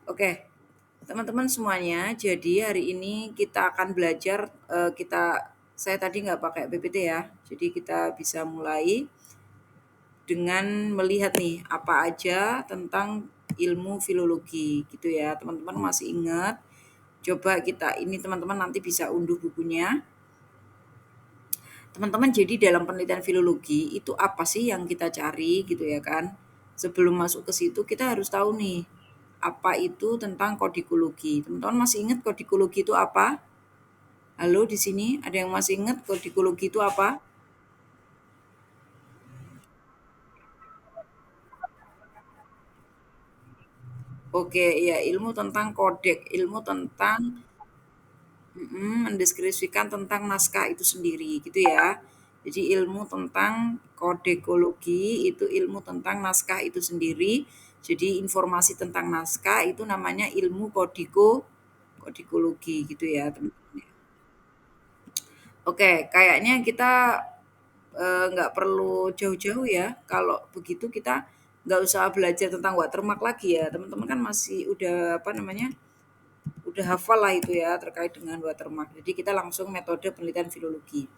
Oke, teman-teman semuanya, jadi hari ini kita akan belajar, saya tadi nggak pakai PPT ya, jadi kita bisa mulai dengan melihat nih, apa aja tentang ilmu filologi gitu ya. Teman-teman masih ingat? Coba kita ini teman-teman nanti bisa unduh bukunya. Teman-teman jadi dalam penelitian filologi itu apa sih yang kita cari gitu ya kan. Sebelum masuk ke situ kita harus tahu nih, apa itu tentang kodikologi. Teman-teman masih ingat kodikologi itu apa? Halo di sini, ada yang masih ingat kodikologi itu apa? Oke, ya ilmu tentang kodek, ilmu tentang mendeskripsikan tentang naskah itu sendiri gitu ya. Jadi ilmu tentang kodekologi itu ilmu tentang naskah itu sendiri. Jadi informasi tentang naskah itu namanya ilmu kodikologi gitu ya teman-teman. Oke, kayaknya kita nggak perlu jauh-jauh ya. Kalau begitu kita nggak usah belajar tentang watermark lagi ya. Teman-teman kan masih udah apa namanya, udah hafal lah itu ya terkait dengan watermark. Jadi kita langsung metode penelitian filologi.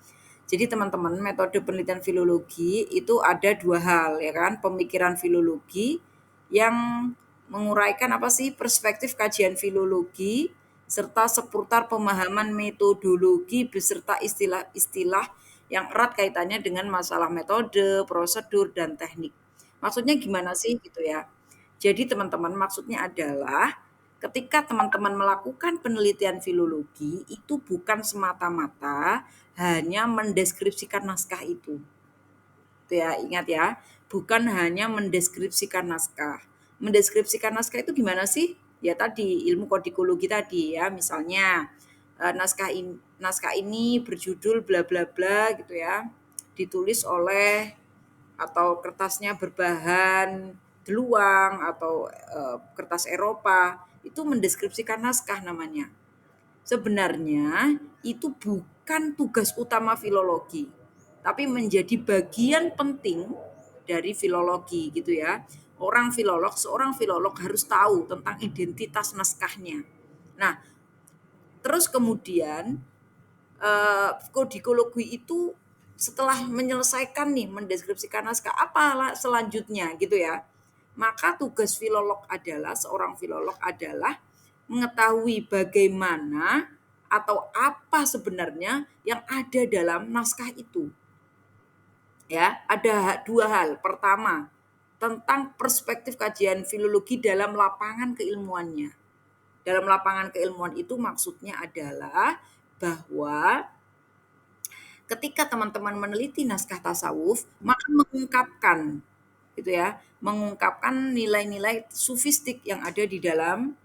Jadi teman-teman, metode penelitian filologi itu ada dua hal ya kan, pemikiran filologi yang menguraikan apa sih perspektif kajian filologi serta seputar pemahaman metodologi beserta istilah-istilah yang erat kaitannya dengan masalah metode, prosedur, dan teknik. Maksudnya gimana sih gitu ya? Jadi teman-teman maksudnya adalah ketika teman-teman melakukan penelitian filologi itu bukan semata-mata hanya mendeskripsikan naskah itu. Itu ya, ingat ya, bukan hanya mendeskripsikan naskah. Mendeskripsikan naskah itu gimana sih? Ya tadi ilmu kodikologi tadi ya, misalnya naskah ini berjudul bla bla bla gitu ya. Ditulis oleh atau kertasnya berbahan deluang atau kertas Eropa, itu mendeskripsikan naskah namanya. Sebenarnya itu bukan tugas utama filologi, tapi menjadi bagian penting dari filologi gitu ya. Seorang filolog harus tahu tentang identitas naskahnya. Nah, terus kemudian kodikologi itu setelah menyelesaikan nih mendeskripsikan naskah apa selanjutnya gitu ya. Maka tugas seorang filolog adalah mengetahui bagaimana atau apa sebenarnya yang ada dalam naskah itu. Ya, ada dua hal. Pertama, tentang perspektif kajian filologi dalam lapangan keilmuannya. Dalam lapangan keilmuan itu maksudnya adalah bahwa ketika teman-teman meneliti naskah tasawuf, maka mengungkapkan gitu ya, mengungkapkan nilai-nilai sufistik yang ada di dalam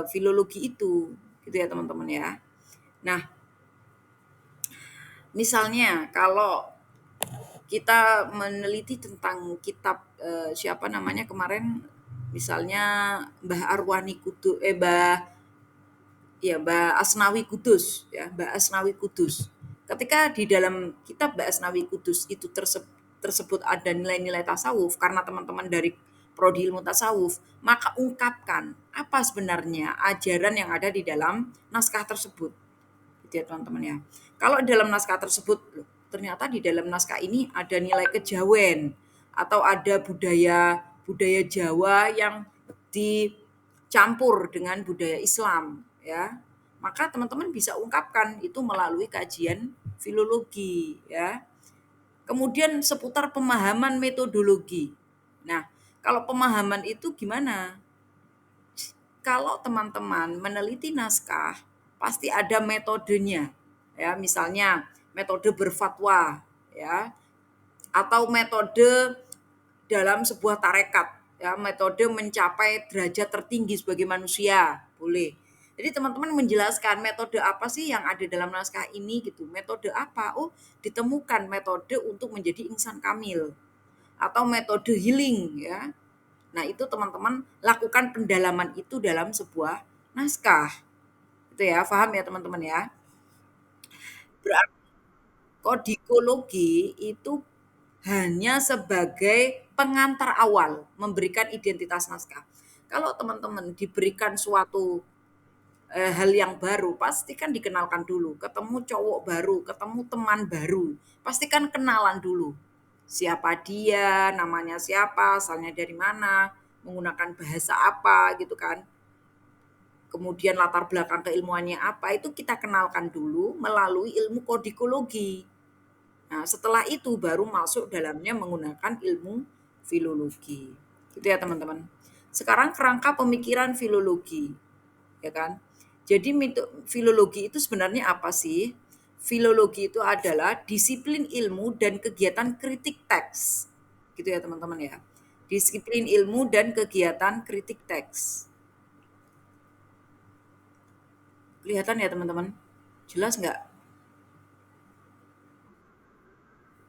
filologi itu, gitu ya teman-teman ya. Nah, misalnya kalau kita meneliti tentang kitab siapa namanya kemarin, misalnya Mbah Arwani Kudus, Mbak Asnawi Kudus ya, Mbak Asnawi Kudus. Ketika di dalam kitab Mbak Asnawi Kudus itu tersebut ada nilai-nilai tasawuf karena teman-teman dari prodi ilmu tasawuf, maka ungkapkan apa sebenarnya ajaran yang ada di dalam naskah tersebut. Gitu ya teman-teman ya. Kalau dalam naskah tersebut, loh, ternyata di dalam naskah ini ada nilai kejawen atau ada budaya budaya Jawa yang dicampur dengan budaya Islam ya. Maka teman-teman bisa ungkapkan itu melalui kajian filologi ya. Kemudian seputar pemahaman metodologi. Nah, kalau pemahaman itu gimana? Kalau teman-teman meneliti naskah, pasti ada metodenya. Ya, misalnya metode berfatwa ya, atau metode dalam sebuah tarekat ya, metode mencapai derajat tertinggi sebagai manusia, boleh. Jadi teman-teman menjelaskan metode apa sih yang ada dalam naskah ini gitu. Metode apa? Oh, ditemukan metode untuk menjadi insan kamil atau metode healing ya. Nah, itu teman-teman lakukan pendalaman itu dalam sebuah naskah. Itu ya, paham ya teman-teman ya? Berarti kodikologi itu hanya sebagai pengantar awal memberikan identitas naskah. Kalau teman-teman diberikan suatu hal yang baru, pasti kan dikenalkan dulu. Ketemu cowok baru, ketemu teman baru, pasti kan kenalan dulu. Siapa dia, namanya siapa, asalnya dari mana, menggunakan bahasa apa gitu kan. Kemudian latar belakang keilmuannya apa, itu kita kenalkan dulu melalui ilmu kodikologi. Nah, setelah itu baru masuk dalamnya menggunakan ilmu filologi. Gitu ya teman-teman. Sekarang kerangka pemikiran filologi, ya kan? Jadi filologi itu sebenarnya apa sih? Filologi itu adalah disiplin ilmu dan kegiatan kritik teks. Gitu ya teman-teman ya. Disiplin ilmu dan kegiatan kritik teks. Kelihatan ya teman-teman? Jelas nggak?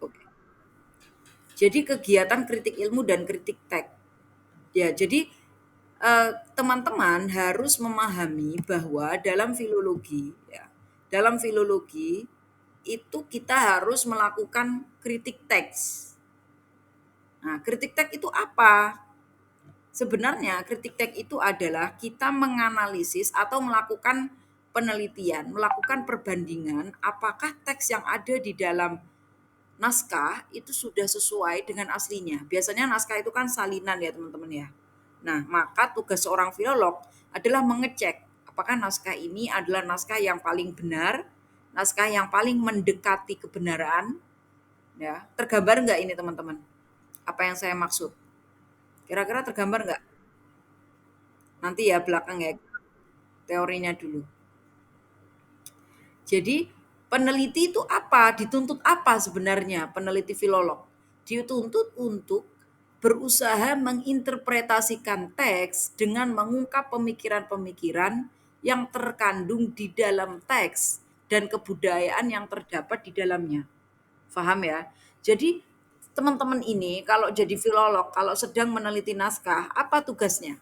Oke. Jadi kegiatan kritik ilmu dan kritik teks. Ya, jadi teman-teman harus memahami bahwa dalam filologi, ya, dalam filologi itu kita harus melakukan kritik teks. Nah, kritik teks itu apa? Sebenarnya kritik teks itu adalah kita menganalisis atau melakukan penelitian, melakukan perbandingan apakah teks yang ada di dalam naskah itu sudah sesuai dengan aslinya. Biasanya naskah itu kan salinan ya teman-teman ya. Nah, maka tugas seorang filolog adalah mengecek apakah naskah ini adalah naskah yang paling benar, naskah yang paling mendekati kebenaran, ya. Tergambar nggak ini teman-teman? Apa yang saya maksud? Kira-kira tergambar nggak? Nanti ya belakang ya, teorinya dulu. Jadi peneliti itu apa? Dituntut apa sebenarnya peneliti filolog? Dituntut untuk berusaha menginterpretasikan teks dengan mengungkap pemikiran-pemikiran yang terkandung di dalam teks dan kebudayaan yang terdapat di dalamnya. Paham ya? Jadi teman-teman ini kalau jadi filolog, kalau sedang meneliti naskah, apa tugasnya?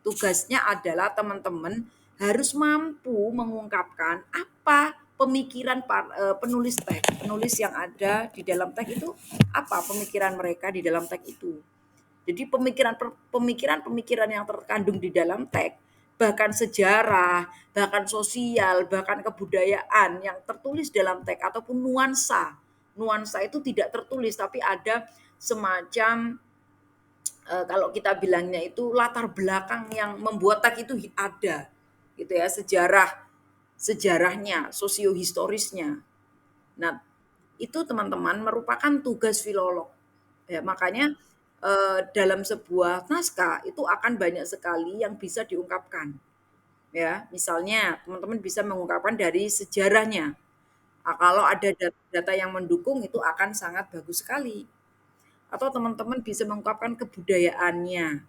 Tugasnya adalah teman-teman harus mampu mengungkapkan apa pemikiran penulis teks, penulis yang ada di dalam teks itu apa pemikiran mereka di dalam teks itu. Jadi pemikiran-pemikiran yang terkandung di dalam teks, bahkan sejarah, bahkan sosial, bahkan kebudayaan yang tertulis dalam teks ataupun nuansa. Nuansa itu tidak tertulis tapi ada semacam kalau kita bilangnya itu latar belakang yang membuat teks itu ada gitu ya, sejarahnya, sosiohistorisnya. Nah, itu teman-teman merupakan tugas filolog. Ya, makanya dalam sebuah naskah itu akan banyak sekali yang bisa diungkapkan. Ya, misalnya teman-teman bisa mengungkapkan dari sejarahnya. Nah, kalau ada data yang mendukung itu akan sangat bagus sekali. Atau teman-teman bisa mengungkapkan kebudayaannya.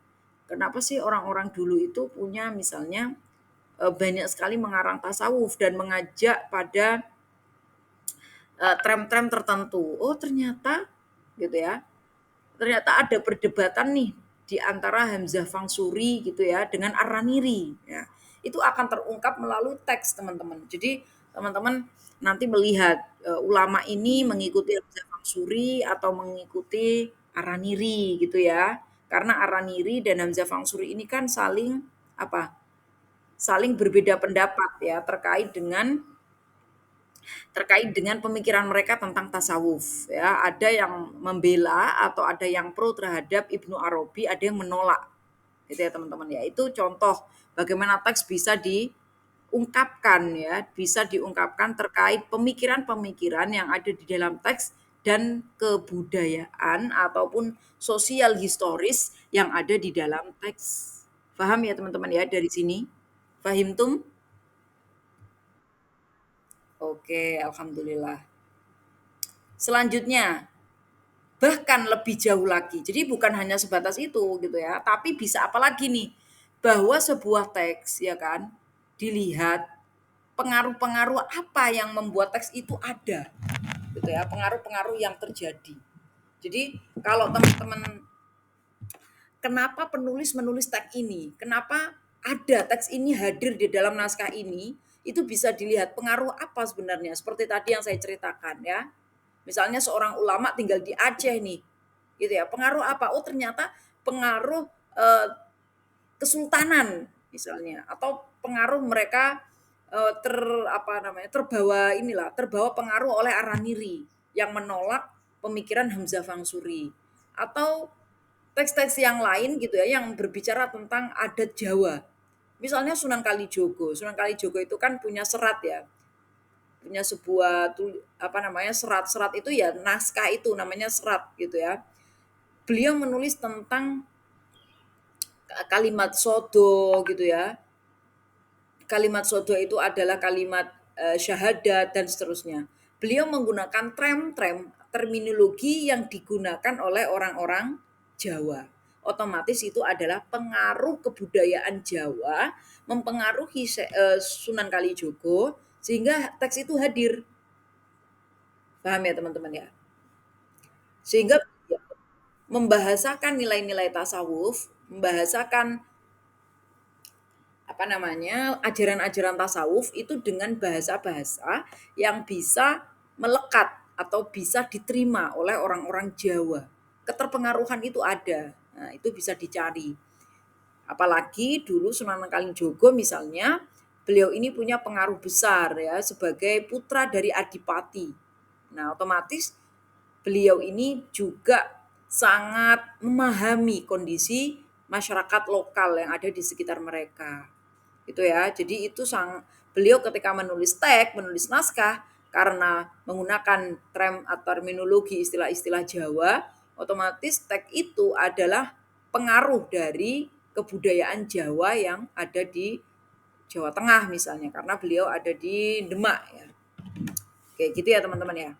Kenapa sih orang-orang dulu itu punya misalnya banyak sekali mengarang tasawuf dan mengajak pada tren-tren tertentu. Oh ternyata gitu ya, ternyata ada perdebatan nih di antara Hamzah Fangsuri gitu ya dengan Araniri. Ya. Itu akan terungkap melalui teks teman-teman. Jadi teman-teman nanti melihat ulama ini mengikuti Hamzah Fangsuri atau mengikuti Araniri gitu ya. Karena Araniri dan Hamzah Fangsuri ini kan saling apa? Saling berbeda pendapat ya terkait dengan pemikiran mereka tentang tasawuf ya. Ada yang membela atau ada yang pro terhadap Ibnu Arabi, ada yang menolak. Gitu ya teman-teman ya. Itu contoh bagaimana teks bisa diungkapkan ya, bisa diungkapkan terkait pemikiran-pemikiran yang ada di dalam teks dan kebudayaan ataupun sosial historis yang ada di dalam teks. Paham ya teman-teman ya dari sini? Fahim tum? Oke, alhamdulillah. Selanjutnya, bahkan lebih jauh lagi. Jadi bukan hanya sebatas itu gitu ya, tapi bisa apa lagi nih? Bahwa sebuah teks ya kan dilihat pengaruh-pengaruh apa yang membuat teks itu ada gitu ya, pengaruh-pengaruh yang terjadi. Jadi kalau teman-teman kenapa penulis menulis teks ini? Kenapa ada teks ini hadir di dalam naskah ini? Itu bisa dilihat pengaruh apa sebenarnya. Seperti tadi yang saya ceritakan ya. Misalnya seorang ulama tinggal di Aceh nih. Gitu ya. Pengaruh apa? Oh ternyata pengaruh kesultanan misalnya, atau pengaruh mereka terbawa pengaruh oleh Araniri yang menolak pemikiran Hamzah Fangsuri, atau teks-teks yang lain gitu ya yang berbicara tentang adat Jawa. Misalnya Sunan Kalijogo. Sunan Kalijogo itu kan punya serat ya, punya sebuah serat-serat itu ya naskah itu namanya serat gitu ya. Beliau menulis tentang kalimat sodo gitu ya. Kalimat sodo itu adalah kalimat syahadat dan seterusnya. Beliau menggunakan terminologi yang digunakan oleh orang-orang Jawa. Otomatis itu adalah pengaruh kebudayaan Jawa mempengaruhi Sunan Kalijogo sehingga teks itu hadir. Paham ya teman-teman ya? Sehingga membahasakan nilai-nilai tasawuf, membahasakan ajaran-ajaran tasawuf itu dengan bahasa-bahasa yang bisa melekat atau bisa diterima oleh orang-orang Jawa. Keterpengaruhan itu ada. Nah, itu bisa dicari. Apalagi dulu Sunan Kalijogo misalnya, beliau ini punya pengaruh besar ya sebagai putra dari Adipati. Nah, otomatis beliau ini juga sangat memahami kondisi masyarakat lokal yang ada di sekitar mereka. Itu ya. Jadi itu beliau ketika menulis naskah karena menggunakan terminologi istilah-istilah Jawa, otomatis teks itu adalah pengaruh dari kebudayaan Jawa yang ada di Jawa Tengah misalnya karena beliau ada di Demak ya. Kayak gitu ya teman-teman ya.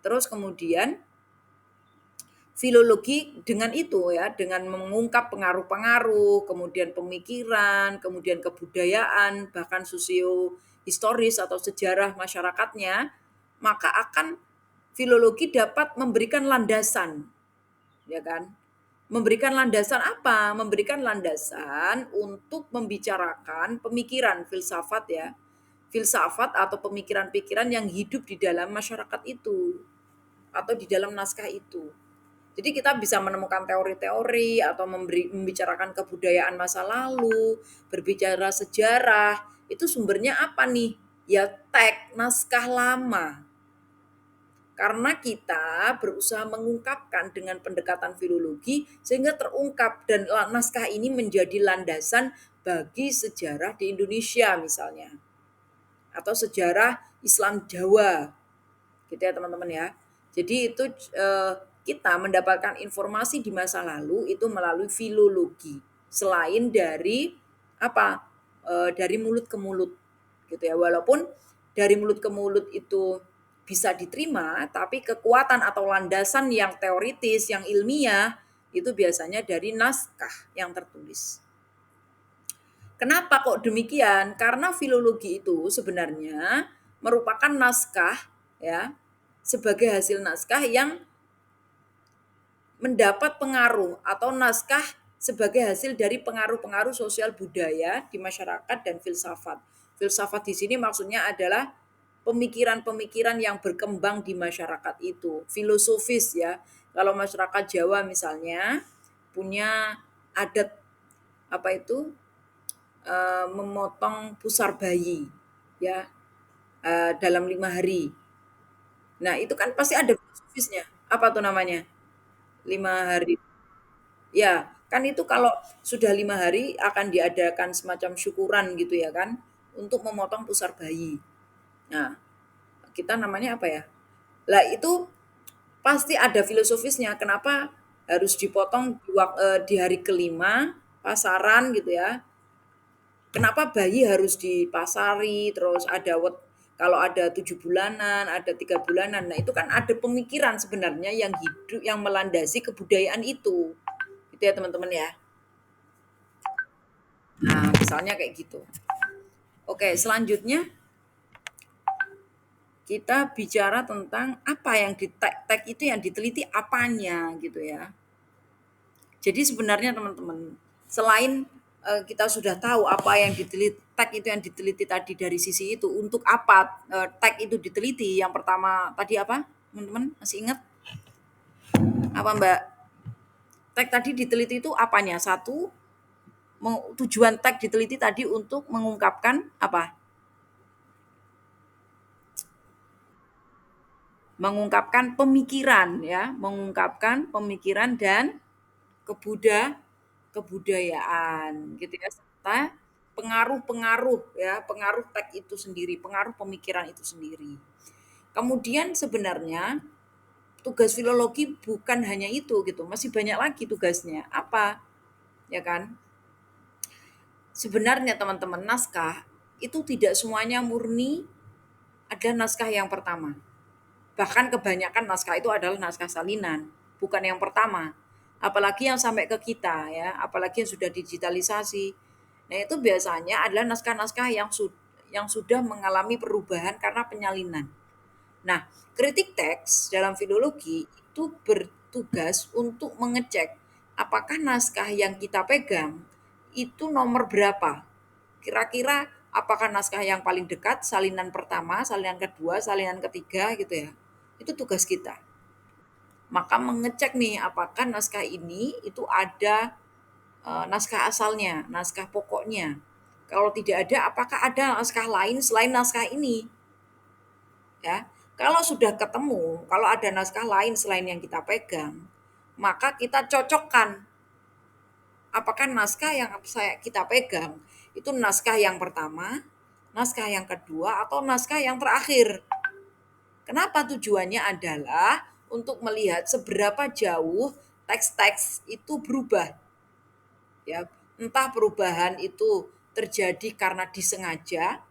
Terus kemudian filologi dengan itu ya, dengan mengungkap pengaruh-pengaruh, kemudian pemikiran, kemudian kebudayaan, bahkan sosio historis atau sejarah masyarakatnya, maka akan filologi dapat memberikan landasan, ya kan? Memberikan landasan apa? Memberikan landasan untuk membicarakan pemikiran filsafat ya. Filsafat atau pemikiran-pikiran yang hidup di dalam masyarakat itu atau di dalam naskah itu. Jadi kita bisa menemukan teori-teori atau membicarakan kebudayaan masa lalu, berbicara sejarah, itu sumbernya apa nih? Ya teks naskah lama. Karena kita berusaha mengungkapkan dengan pendekatan filologi sehingga terungkap dan naskah ini menjadi landasan bagi sejarah di Indonesia misalnya. Atau sejarah Islam Jawa. Gitu ya teman-teman ya. Jadi itu kita mendapatkan informasi di masa lalu itu melalui filologi. Selain dari dari mulut ke mulut gitu ya. Walaupun dari mulut ke mulut itu bisa diterima, tapi kekuatan atau landasan yang teoritis, yang ilmiah itu biasanya dari naskah yang tertulis. Kenapa kok demikian? Karena filologi itu sebenarnya merupakan naskah ya, sebagai hasil naskah yang mendapat pengaruh atau naskah sebagai hasil dari pengaruh-pengaruh sosial budaya di masyarakat dan filsafat. Filsafat di sini maksudnya adalah pemikiran-pemikiran yang berkembang di masyarakat itu, filosofis ya. Kalau masyarakat Jawa misalnya punya adat apa itu memotong pusar bayi ya dalam 5 hari. Nah itu kan pasti ada filosofisnya. Apa tuh namanya? 5 hari. Ya, kan itu kalau sudah 5 hari akan diadakan semacam syukuran gitu ya kan, untuk memotong pusar bayi. Nah, kita namanya apa ya? Lah itu pasti ada filosofisnya. Kenapa harus dipotong di hari kelima pasaran gitu ya? Kenapa bayi harus dipasari? Terus kalau ada 7 bulanan, ada 3 bulanan. Nah itu kan ada pemikiran sebenarnya yang hidup, yang melandasi kebudayaan itu. Gitu ya teman-teman ya. Nah, misalnya kayak gitu. Oke, selanjutnya kita bicara tentang apa yang di tag itu yang diteliti apanya gitu ya. Jadi sebenarnya teman-teman, selain kita sudah tahu apa yang diteliti, tag itu yang diteliti tadi dari sisi itu, untuk apa tag itu diteliti? Yang pertama tadi apa? Teman-teman masih ingat? Apa Mbak? Tag tadi diteliti itu apanya? Satu, tujuan teks diteliti tadi untuk mengungkapkan apa? Mengungkapkan pemikiran ya, mengungkapkan pemikiran dan kebuda kebudayaan gitu ya, serta pengaruh-pengaruh ya, pengaruh teks itu sendiri, pengaruh pemikiran itu sendiri. Kemudian sebenarnya tugas filologi bukan hanya itu gitu, masih banyak lagi tugasnya. Apa? Ya kan? Sebenarnya teman-teman, naskah itu tidak semuanya murni ada naskah yang pertama. Bahkan kebanyakan naskah itu adalah naskah salinan, bukan yang pertama. Apalagi yang sampai ke kita ya, apalagi yang sudah digitalisasi. Nah, itu biasanya adalah naskah-naskah yang sudah mengalami perubahan karena penyalinan. Nah, kritik teks dalam filologi itu bertugas untuk mengecek apakah naskah yang kita pegang itu nomor berapa. Kira-kira apakah naskah yang paling dekat, salinan pertama, salinan kedua, salinan ketiga gitu ya. Itu tugas kita. Maka mengecek nih apakah naskah ini itu ada naskah asalnya, naskah pokoknya. Kalau tidak ada, apakah ada naskah lain selain naskah ini? Ya, kalau sudah ketemu, kalau ada naskah lain selain yang kita pegang, maka kita cocokkan apakah naskah yang kita pegang itu naskah yang pertama, naskah yang kedua, atau naskah yang terakhir. Kenapa tujuannya adalah untuk melihat seberapa jauh teks-teks itu berubah. Ya, entah perubahan itu terjadi karena disengaja,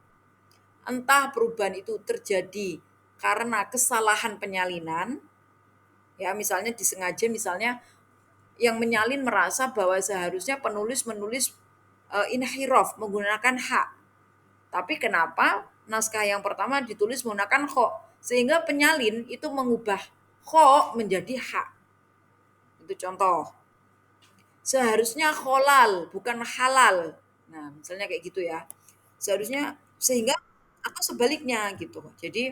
entah perubahan itu terjadi karena kesalahan penyalinan. Ya, misalnya disengaja, misalnya yang menyalin merasa bahwa seharusnya penulis menulis inhiraf menggunakan hak. Tapi kenapa naskah yang pertama ditulis menggunakan kho? Sehingga penyalin itu mengubah kho menjadi hak. Itu contoh. Seharusnya kholal, bukan halal. Nah, misalnya kayak gitu ya. Seharusnya sehingga atau sebaliknya gitu. Jadi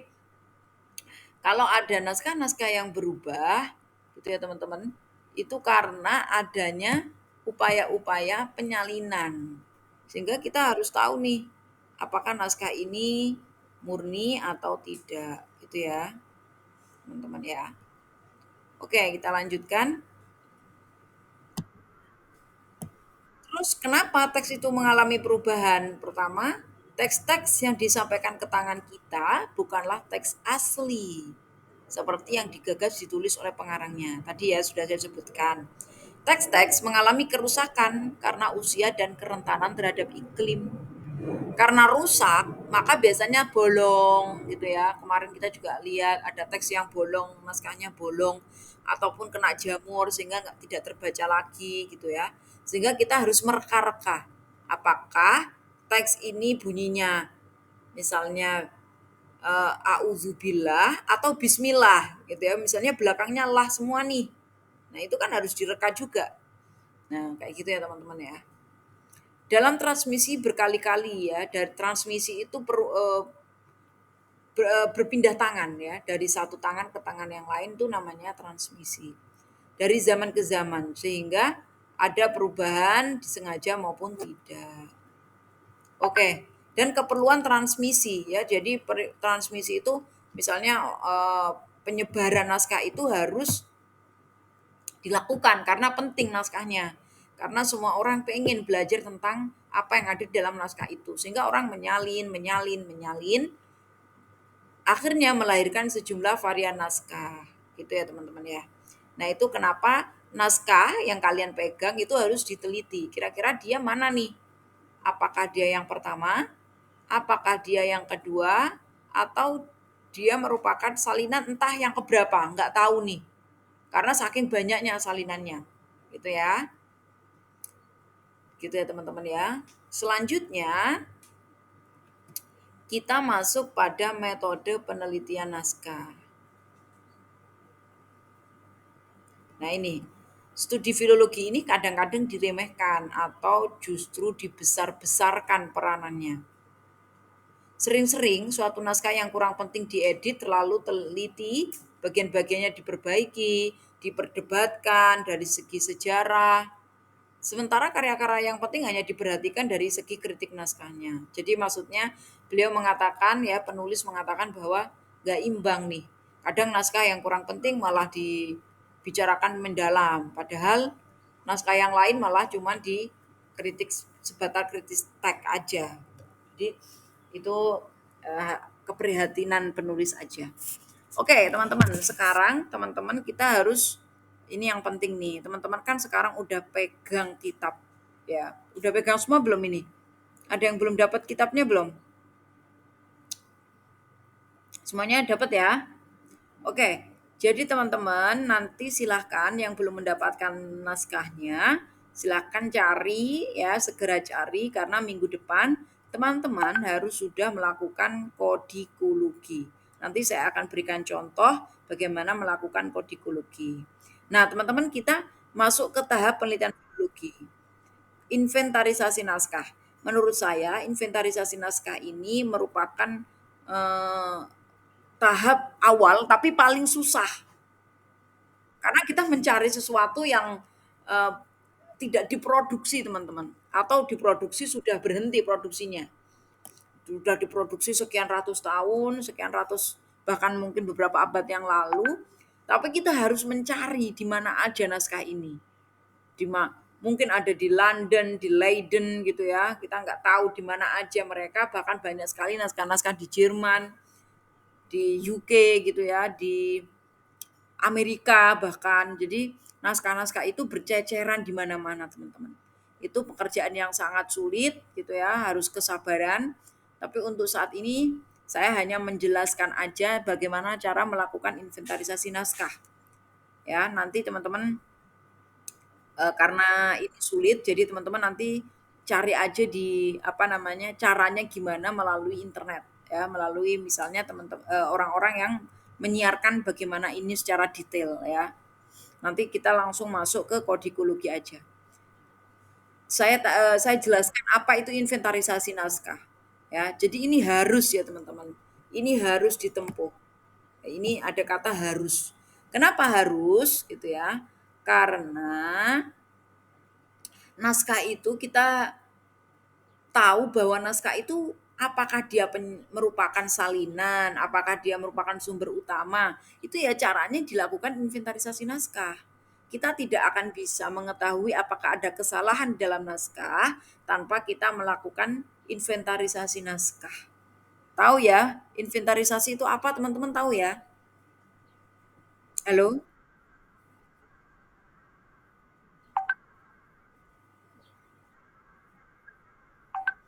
kalau ada naskah-naskah yang berubah gitu ya teman-teman, itu karena adanya upaya-upaya penyalinan. Sehingga kita harus tahu nih, apakah naskah ini murni atau tidak, gitu ya, teman-teman ya. Oke, kita lanjutkan. Terus kenapa teks itu mengalami perubahan? Pertama, teks-teks yang disampaikan ke tangan kita bukanlah teks asli seperti yang digagas ditulis oleh pengarangnya. Tadi ya sudah saya sebutkan. Teks-teks mengalami kerusakan karena usia dan kerentanan terhadap iklim. Karena rusak, maka biasanya bolong gitu ya. Kemarin kita juga lihat ada teks yang bolong, naskahnya bolong ataupun kena jamur sehingga tidak terbaca lagi gitu ya. Sehingga kita harus mereka-reka. Apakah teks ini bunyinya misalnya auzubillah atau bismillah gitu ya. Misalnya belakangnya lah semua nih. Nah, itu kan harus direka juga. Nah, kayak gitu ya teman-teman ya. Dalam transmisi berkali-kali ya, dari transmisi itu berpindah tangan ya, dari satu tangan ke tangan yang lain itu namanya transmisi. Dari zaman ke zaman sehingga ada perubahan disengaja maupun tidak. Oke, dan keperluan transmisi ya. Jadi transmisi itu misalnya penyebaran naskah itu harus dilakukan karena penting naskahnya. Karena semua orang pengen belajar tentang apa yang ada di dalam naskah itu. Sehingga orang menyalin, menyalin, menyalin. Akhirnya melahirkan sejumlah varian naskah. Gitu ya teman-teman ya. Nah itu kenapa naskah yang kalian pegang itu harus diteliti. Kira-kira dia mana nih? Apakah dia yang pertama? Apakah dia yang kedua? Atau dia merupakan salinan entah yang keberapa? Nggak tahu nih. Karena saking banyaknya salinannya. Gitu ya. Gitu ya teman-teman ya. Selanjutnya kita masuk pada metode penelitian naskah. Nah ini, studi filologi ini kadang-kadang diremehkan atau justru dibesar-besarkan peranannya. Sering-sering suatu naskah yang kurang penting diedit terlalu teliti, bagian-bagiannya diperbaiki, diperdebatkan dari segi sejarah, Sementara karya-karya yang penting hanya diperhatikan dari segi kritik naskahnya. Jadi maksudnya beliau mengatakan ya, penulis mengatakan bahwa nggak imbang nih. Kadang naskah yang kurang penting malah dibicarakan mendalam, padahal naskah yang lain malah cuma dikritik sebatas kritis tag aja. Jadi itu keprihatinan penulis aja. Oke, teman-teman, sekarang teman-teman kita harus ini yang penting nih. Teman-teman kan sekarang udah pegang kitab ya. Udah pegang semua belum ini? Ada yang belum dapat kitabnya belum? Semuanya dapat ya? Oke. Jadi teman-teman nanti silahkan yang belum mendapatkan naskahnya, silahkan cari ya, segera cari karena minggu depan teman-teman harus sudah melakukan kodikologi. Nanti saya akan berikan contoh bagaimana melakukan kodikologi. Nah, teman-teman kita masuk ke tahap penelitian kodikologi. Inventarisasi naskah. Menurut saya, inventarisasi naskah ini merupakan eh, tahap awal tapi paling susah. Karena kita mencari sesuatu yang eh, tidak diproduksi, teman-teman, atau diproduksi sudah berhenti produksinya. Sudah diproduksi sekian ratus tahun, sekian ratus bahkan mungkin beberapa abad yang lalu, tapi kita harus mencari di mana aja naskah ini. Mungkin ada di London, di Leiden gitu ya. Kita nggak tahu di mana aja mereka, bahkan banyak sekali naskah-naskah di Jerman, di UK gitu ya, di Amerika bahkan. Jadi naskah-naskah itu berceceran di mana-mana, teman-teman. Itu pekerjaan yang sangat sulit gitu ya, harus kesabaran. Tapi untuk saat ini saya hanya menjelaskan aja bagaimana cara melakukan inventarisasi naskah. Ya, nanti teman-teman karena ini sulit, jadi teman-teman nanti cari aja di apa namanya, caranya gimana melalui internet ya, melalui misalnya teman-teman orang-orang yang menyiarkan bagaimana ini secara detail ya. Nanti kita langsung masuk ke kodikologi aja. Saya jelaskan apa itu inventarisasi naskah. Ya, jadi ini harus ya teman-teman. Ini harus ditempuh. Ini ada kata harus. Kenapa harus gitu ya? Karena naskah itu kita tahu bahwa naskah itu apakah dia merupakan salinan, apakah dia merupakan sumber utama, itu ya caranya dilakukan inventarisasi naskah. Kita tidak akan bisa mengetahui apakah ada kesalahan dalam naskah tanpa kita melakukan inventarisasi naskah. Tahu ya, inventarisasi itu apa teman-teman tahu ya? Halo?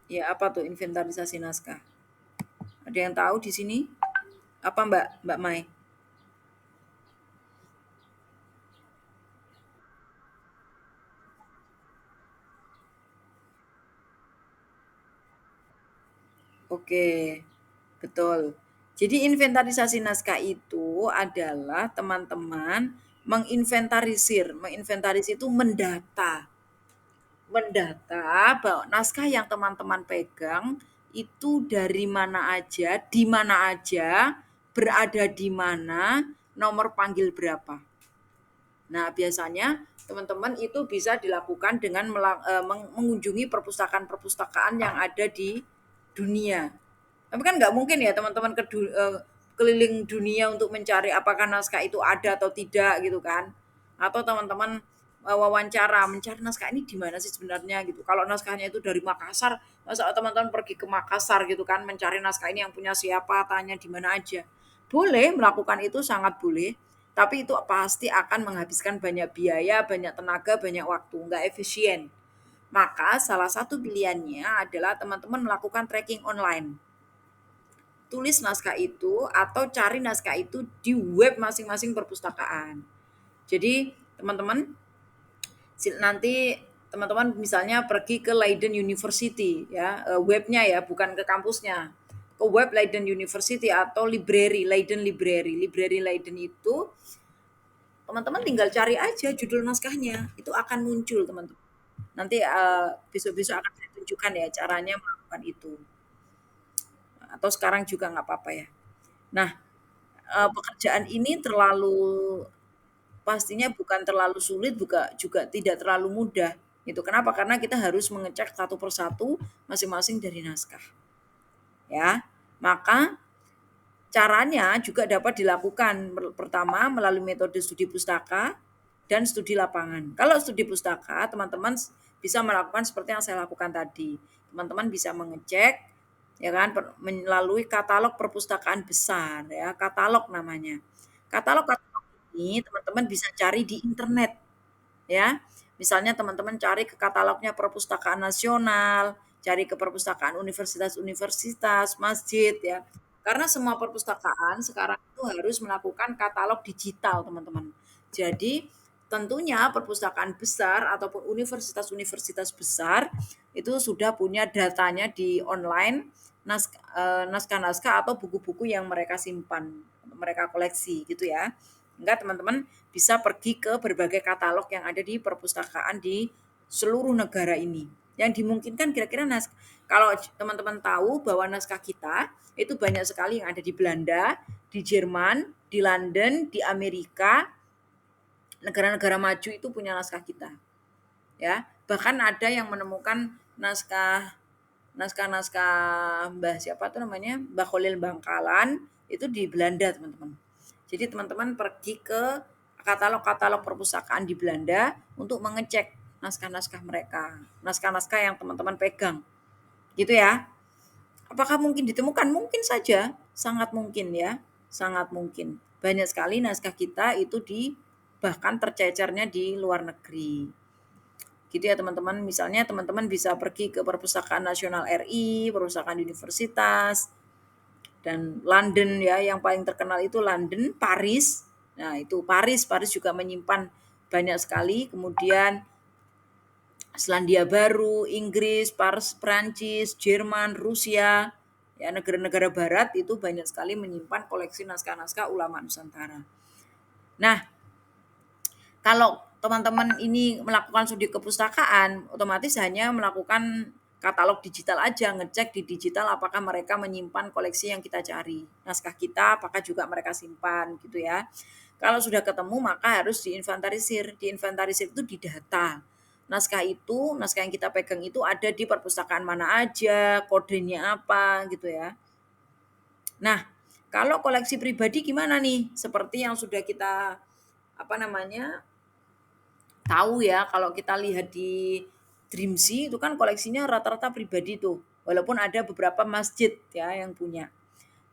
Ya apa tuh inventarisasi naskah? Ada yang tahu di sini? Apa Mbak Mai? Oke, betul. Jadi inventarisasi naskah itu adalah teman-teman menginventarisir. Menginventarisir itu mendata. Mendata bahwa naskah yang teman-teman pegang itu dari mana aja, di mana aja, berada di mana, nomor panggil berapa. Nah, biasanya teman-teman itu bisa dilakukan dengan mengunjungi perpustakaan-perpustakaan yang ada di dunia. Tapi kan nggak mungkin ya teman-teman keliling dunia untuk mencari apakah naskah itu ada atau tidak gitu kan. Atau teman-teman wawancara mencari naskah ini di mana sih sebenarnya gitu. Kalau naskahnya itu dari Makassar, masa teman-teman pergi ke Makassar gitu kan mencari naskah ini yang punya siapa, tanya di mana aja. Boleh melakukan itu sangat boleh, tapi itu pasti akan menghabiskan banyak biaya, banyak tenaga, banyak waktu, nggak efisien. Maka salah satu pilihannya adalah teman-teman melakukan tracking online. Tulis naskah itu atau cari naskah itu di web masing-masing perpustakaan. Jadi teman-teman nanti teman-teman misalnya pergi ke Leiden University ya, webnya ya, bukan ke kampusnya. Ke web Leiden University atau library Leiden Library Leiden itu teman-teman tinggal cari aja judul naskahnya, itu akan muncul teman-teman. Nanti besok-besok akan saya tunjukkan ya caranya melakukan itu. Atau sekarang juga nggak apa-apa ya. Nah, pekerjaan ini pastinya bukan terlalu sulit, juga juga tidak terlalu mudah. Itu kenapa? Karena kita harus mengecek satu persatu masing-masing dari naskah, ya. Maka caranya juga dapat dilakukan pertama melalui metode studi pustaka dan studi lapangan. Kalau studi pustaka, teman-teman bisa melakukan seperti yang saya lakukan tadi. Teman-teman bisa mengecek ya kan melalui katalog perpustakaan besar ya, katalog namanya. Katalog-katalog ini teman-teman bisa cari di internet ya. Misalnya teman-teman cari ke katalognya Perpustakaan Nasional, cari ke perpustakaan universitas-universitas, masjid ya. Karena semua perpustakaan sekarang itu harus melakukan katalog digital, teman-teman. Jadi tentunya perpustakaan besar ataupun universitas-universitas besar itu sudah punya datanya di online naskah-naskah atau buku-buku yang mereka simpan, mereka koleksi gitu ya. Enggak teman-teman bisa pergi ke berbagai katalog yang ada di perpustakaan di seluruh negara ini. Yang dimungkinkan kira-kira kalau teman-teman tahu bahwa naskah kita itu banyak sekali yang ada di Belanda, di Jerman, di London, di Amerika, negara-negara maju itu punya naskah kita. Ya, bahkan ada yang menemukan naskah-naskah Mbah siapa tuh namanya? Mbah Khalil Bangkalan itu di Belanda, teman-teman. Jadi teman-teman pergi ke katalog-katalog perpustakaan di Belanda untuk mengecek naskah-naskah mereka, naskah-naskah yang teman-teman pegang. Gitu ya. Apakah mungkin ditemukan? Mungkin saja, sangat mungkin ya, sangat mungkin. Banyak sekali naskah kita itu bahkan tercecernya di luar negeri. Gitu ya teman-teman. Misalnya teman-teman bisa pergi ke Perpustakaan Nasional RI, Perpustakaan Universitas, dan London ya, yang paling terkenal itu London, Paris. Nah, itu Paris juga menyimpan banyak sekali. Kemudian Selandia Baru, Inggris, Prancis, Jerman, Rusia, ya negara-negara barat itu banyak sekali menyimpan koleksi naskah-naskah ulama Nusantara. Nah, kalau teman-teman ini melakukan studi kepustakaan, otomatis hanya melakukan katalog digital aja, ngecek di digital apakah mereka menyimpan koleksi yang kita cari. Naskah kita apakah juga mereka simpan gitu ya. Kalau sudah ketemu maka harus diinventarisir. Diinventarisir itu didata. Naskah yang kita pegang itu ada di perpustakaan mana aja, kodenya apa gitu ya. Nah, kalau koleksi pribadi gimana nih? Seperti yang sudah kita apa namanya tahu ya, kalau kita lihat di Dreamsy itu kan koleksinya rata-rata pribadi tuh, walaupun ada beberapa masjid ya yang punya.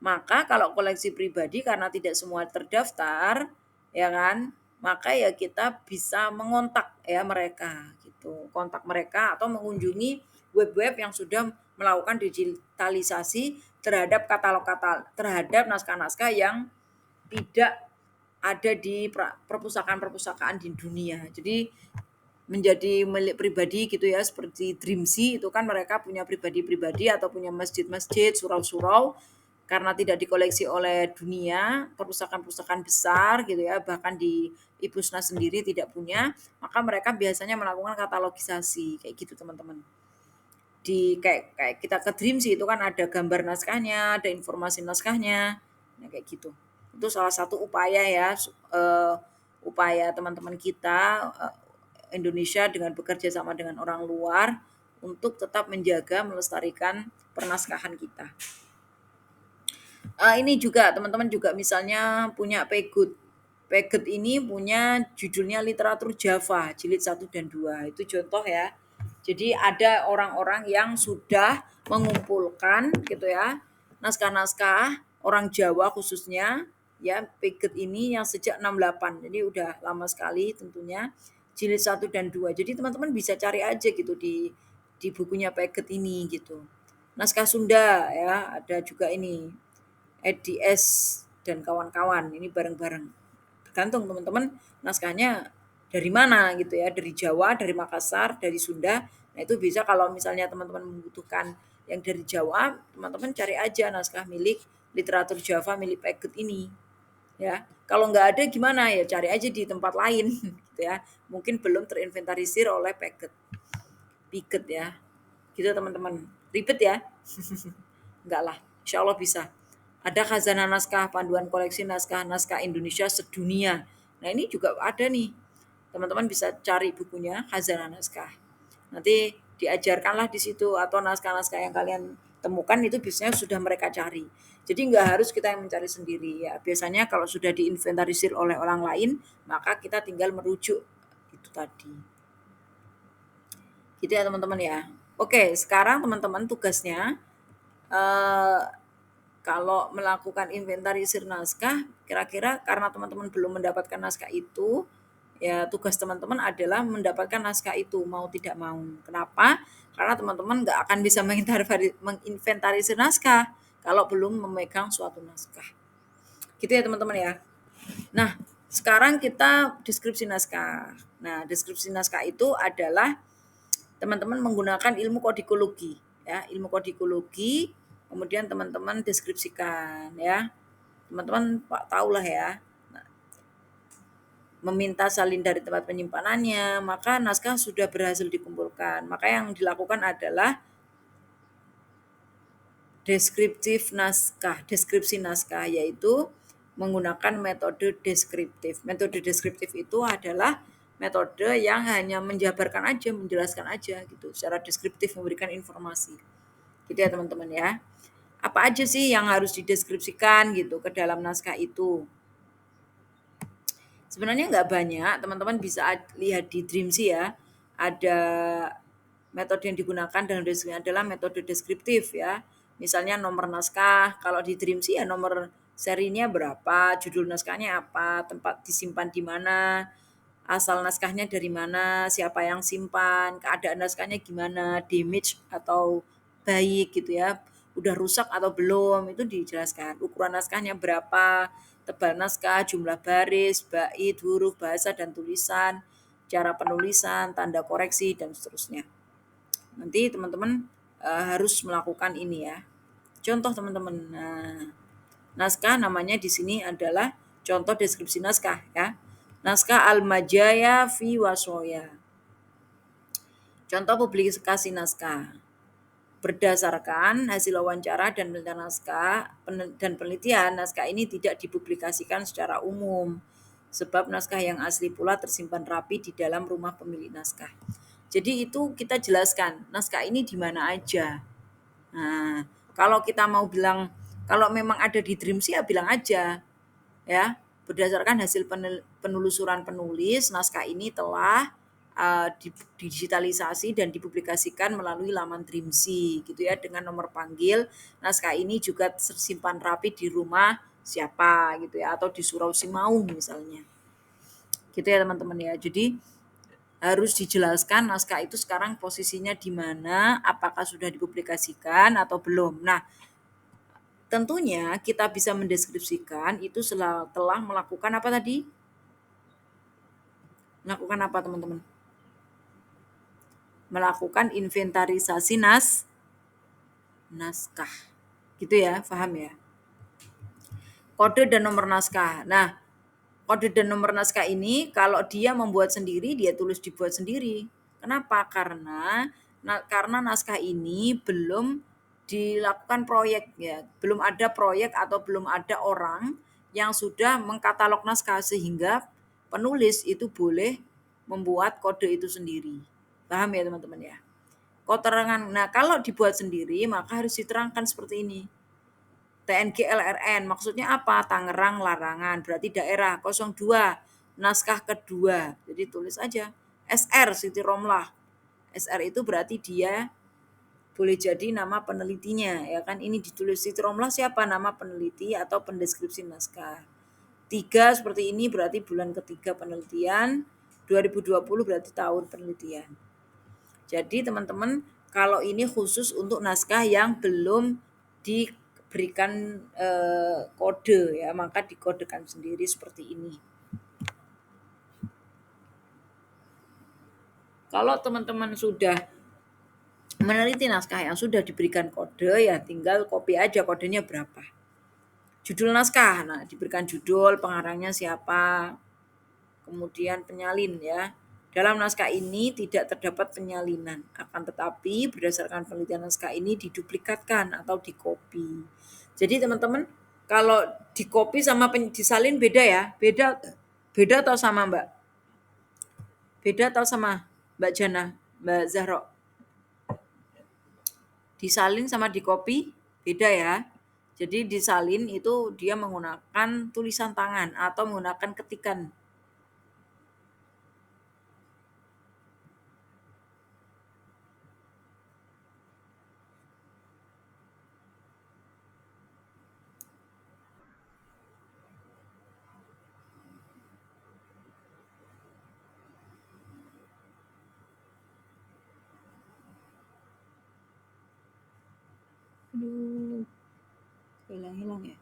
Maka kalau koleksi pribadi karena tidak semua terdaftar, ya kan, maka ya kita bisa mengontak ya mereka gitu, kontak mereka atau mengunjungi web-web yang sudah melakukan digitalisasi terhadap katalog-katalog, terhadap naskah-naskah yang tidak ada di perpustakaan-perpustakaan di dunia. Jadi menjadi milik pribadi gitu ya, seperti Dreamsy itu kan mereka punya pribadi-pribadi atau punya masjid-masjid, surau-surau karena tidak dikoleksi oleh dunia, perpustakaan-perpustakaan besar gitu ya, bahkan di Ibusna sendiri tidak punya, maka mereka biasanya melakukan katalogisasi kayak gitu teman-teman. Di kayak kita ke Dreamsy itu kan ada gambar naskahnya, ada informasi naskahnya, nah kayak gitu. Itu salah satu upaya ya, upaya teman-teman kita Indonesia dengan bekerja sama dengan orang luar untuk tetap menjaga melestarikan pernaskahan kita. Ini juga teman-teman juga misalnya punya Pegut. Pegut ini punya judulnya Literatur Java, jilid 1 dan 2. Itu contoh ya. Jadi ada orang-orang yang sudah mengumpulkan gitu ya, naskah-naskah orang Jawa khususnya ya, Pegut ini yang sejak 68. Jadi udah lama sekali tentunya. Jilid 1 dan 2. Jadi teman-teman bisa cari aja gitu di bukunya Pegut ini gitu. Naskah Sunda ya, ada juga ini EDS dan kawan-kawan ini bareng-bareng. Tergantung teman-teman naskahnya dari mana gitu ya, dari Jawa, dari Makassar, dari Sunda. Nah itu bisa kalau misalnya teman-teman membutuhkan yang dari Jawa, teman-teman cari aja naskah milik literatur Jawa milik Pegut ini. Ya, kalau nggak ada gimana ya cari aja di tempat lain gitu ya. Mungkin belum terinventarisir oleh Pegut. Piket ya. Gitu teman-teman. Ribet ya? Enggak lah, insya Allah bisa. Ada khazanah naskah, panduan koleksi naskah-naskah Indonesia sedunia. Nah ini juga ada nih, teman-teman bisa cari bukunya khazanah naskah. Nanti diajarkanlah di situ atau naskah-naskah yang kalian temukan itu biasanya sudah mereka cari. Jadi nggak harus kita yang mencari sendiri ya. Biasanya kalau sudah diinventarisir oleh orang lain, maka kita tinggal merujuk itu tadi. Gitu ya teman-teman ya. Oke, sekarang teman-teman tugasnya eh, kalau melakukan inventarisir naskah, kira-kira karena teman-teman belum mendapatkan naskah itu, ya tugas teman-teman adalah mendapatkan naskah itu mau tidak mau. Kenapa? Karena teman-teman nggak akan bisa menginventarisir naskah kalau belum memegang suatu naskah. Gitu ya teman-teman ya. Nah, sekarang kita deskripsi naskah. Nah, deskripsi naskah itu adalah teman-teman menggunakan ilmu kodikologi ya, ilmu kodikologi, kemudian teman-teman deskripsikan ya. Teman-teman Pak tahulah ya. Nah, meminta salin dari tempat penyimpanannya, maka naskah sudah berhasil dikumpulkan. Maka yang dilakukan adalah deskripsi naskah yaitu menggunakan metode deskriptif. Metode deskriptif itu adalah metode yang hanya menjabarkan aja, menjelaskan aja gitu, secara deskriptif memberikan informasi. Gitu ya teman-teman ya. Apa aja sih yang harus dideskripsikan gitu ke dalam naskah itu? Sebenarnya nggak banyak, teman-teman bisa lihat di Dreamsy ya. Ada metode yang digunakan dalam deskripsi adalah metode deskriptif ya. Misalnya nomor naskah, kalau di Dreamsy ya nomor serinya berapa, judul naskahnya apa, tempat disimpan di mana, asal naskahnya dari mana, siapa yang simpan, keadaan naskahnya gimana, damage atau baik gitu ya, udah rusak atau belum, itu dijelaskan. Ukuran naskahnya berapa, tebal naskah, jumlah baris, bait, huruf, bahasa dan tulisan, cara penulisan, tanda koreksi dan seterusnya. Nanti teman-teman harus melakukan ini ya. Contoh teman-teman. Nah, naskah namanya di sini adalah contoh deskripsi naskah ya. Naskah Al-Majaya fi Wasoya. Contoh publikasi naskah. Berdasarkan hasil wawancara dan penelitian, naskah ini tidak dipublikasikan secara umum. Sebab naskah yang asli pula tersimpan rapi di dalam rumah pemilik naskah. Jadi itu kita jelaskan, naskah ini di mana aja. Nah, kalau kita mau bilang, kalau memang ada di Dreamsy ya bilang aja. Ya, berdasarkan hasil penelusuran penulis, naskah ini telah digitalisasi dan dipublikasikan melalui laman Dreamsy gitu ya, dengan nomor panggil. Naskah ini juga tersimpan rapi di rumah siapa gitu ya, atau di Surau Simaung misalnya. Gitu ya teman-teman ya. Jadi harus dijelaskan naskah itu sekarang posisinya di mana, apakah sudah dipublikasikan atau belum. Nah, tentunya kita bisa mendeskripsikan itu telah melakukan apa tadi? Melakukan apa teman-teman? Melakukan inventarisasi naskah. Gitu ya, paham ya? Kode dan nomor naskah. Nah, kode dan nomor naskah ini kalau dia membuat sendiri, dia tulis dibuat sendiri. Kenapa? Karena naskah ini belum dilakukan proyek ya, belum ada proyek atau belum ada orang yang sudah mengkatalog naskah sehingga penulis itu boleh membuat kode itu sendiri. Paham ya teman-teman ya? Keterangan. Nah, kalau dibuat sendiri maka harus diterangkan seperti ini. TNGLRN maksudnya apa? Tangerang Larangan, berarti daerah 02, naskah kedua. Jadi tulis aja SR Siti Romlah. SR itu berarti dia boleh jadi nama penelitinya ya kan, ini ditulis Siti Romlah siapa, nama peneliti atau pendeskripsi naskah. 3 seperti ini berarti bulan ketiga penelitian, 2020 berarti tahun penelitian. Jadi teman-teman, kalau ini khusus untuk naskah yang belum diberikan kode ya, maka dikodekan sendiri seperti ini. Kalau teman-teman sudah meneliti naskah yang sudah diberikan kode, ya tinggal copy aja kodenya berapa. Judul naskah, nah diberikan judul, pengarangnya siapa, kemudian penyalin ya. Dalam naskah ini tidak terdapat penyalinan, akan tetapi berdasarkan penelitian naskah ini diduplikatkan atau dikopi. Jadi teman-teman, kalau dikopi sama disalin beda ya? Beda atau sama Mbak? Beda atau sama Mbak Jana? Mbak Zahro. Disalin sama dikopi beda ya. Jadi disalin itu dia menggunakan tulisan tangan atau menggunakan ketikan. Aduh, hilang-hilang ya.